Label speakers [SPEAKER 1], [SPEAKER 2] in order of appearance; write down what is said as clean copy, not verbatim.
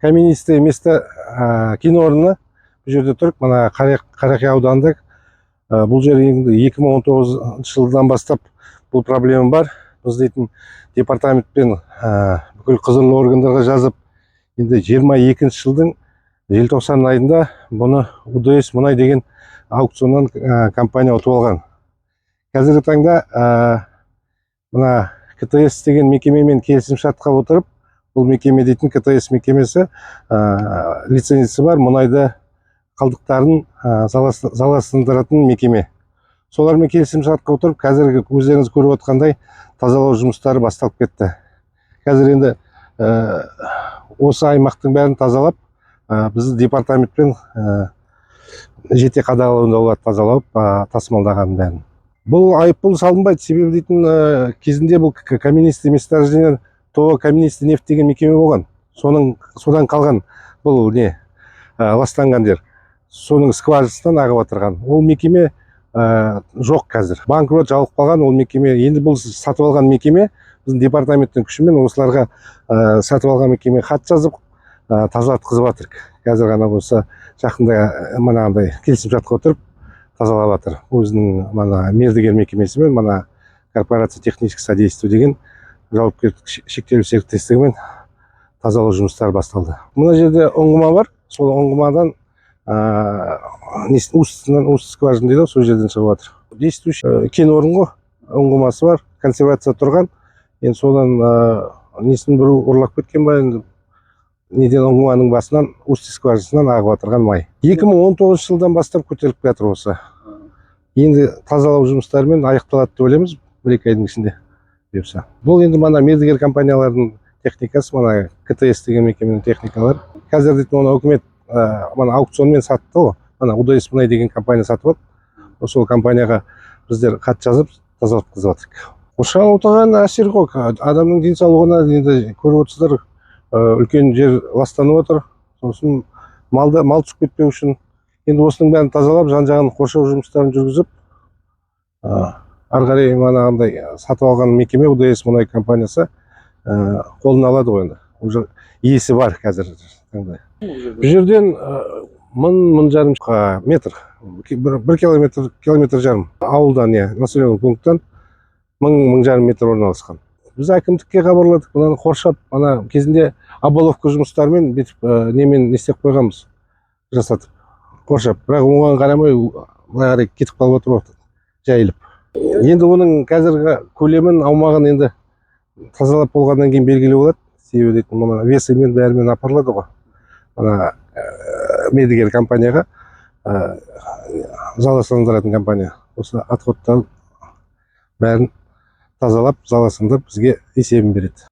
[SPEAKER 1] каменистый место кен орны бұл жерде тұрып, мына Қарақия аудандық. Бұл жер енді 2019 жылдан бастап бұл проблема бар. Біз дейтін департаментпен бүкіл құзырлы органдарға жазып, енді 22 жылдың желтоқсан айында бұны УДС мұнай деген аукционнан компания ұтып алған. Қазіргі таңда мына КТС деген мекемемен келісімшартқа отырып, бұл мекеме дейтін КТС мекемесі лицензиясы бар мұнайды қалдықтарын заласындыратын мекеме. Солармен келісімшартқа отырып, қазіргі өздеріңіз көріп отқандай тазалау жұмыстары басталып кетті. Қазір енді осы аймақтың бәрін тазалап, біз департаментпен жете қадағалауда тазалап, тасымалдаған бәрін. Бұл айыппұл салынбайды, себебі дейтін кезінде бұл каменистый месторождение ТО каменистый нефть деген мекеме болған. Содан қалған бұл ластанған жер. Соның скважинасынан ағып отырған. Ол мекеме жоқ қазір. Банкрот жабылып қалған ол мекеме. Енді бұл сатып алған мекеме, біздің департаменттің күшімен осыларға сатып алған мекеме хат жазып, тазартқызып жатыр. Қазір ғана болса жақында мынандай келісімшартқа отырып тазалап жатыр. Өзінің мердігер мекемесімен, корпорация техническое содействие деген жауапкершілігі шектеулі серіктестігімен тазалау жұмыстары басталды. Мына жерде ұңғыма бар. Сол ұңғымадан уст скважина дейді, сол жерден шығып жатыр. Действующий кен орынғы ұңғымасы бар, консервация тұрған. Енді содан несін бір ұрлап кеткен ба, енді неден ұңғыманың басынан уст скважинасынан ағып жатырған май. 2019 жылдан бастап көтеріліп жатыр осы. Енді тазалау жұмыстарымен аяқталады деп ойлаймыз, 1-2 айдың ішінде. Бұл енді мердігер компаниялардың техникасы, КТС деген мекеменің техникалары. Қазір дейтін оны үкімет аукционмен сатты, УДС мұнай деген компания сатып алды. Сол компанияға біздер хат жазып, тазартқызып жатырмыз. Қоршаған ортаға әсері жоқ. Адамның денсаулығына енді көріп отырсыздар, үлкен жер ластанып отыр. Сосын мал түсіп кетпеу үшін енді осының бәрін тазалап, жан-жағын қоршау жұмыстарын жүргізіп, ары қарай сатып алған мекеме УДС мұнай компаниясы қолына алады ғой енді. Уже иесі бар қазір. Бұл жерден 1000-1500 метр, 1 километр жарым ауылдан, населенный пункттан 1000-1500 метр орналасқан. Біз әкімдікке хабарладық, бұны қоршап, кезінде оболовка жұмыстарымен немен істеп қойғанбыз, жасатып, қоршап. Бірақ оған қарамай былай кетіп қалып отыр, жайылып. Енді оның қазіргі көлемін, аумағын енді тазалап болғаннан кейін белгілі болады. Себебі весімен бәрімен апарылады ғой. Мердігер компанияға, заласындыратын компания. Осы отходтарын бәрін тазалап, заласындырып бізге есебін береді.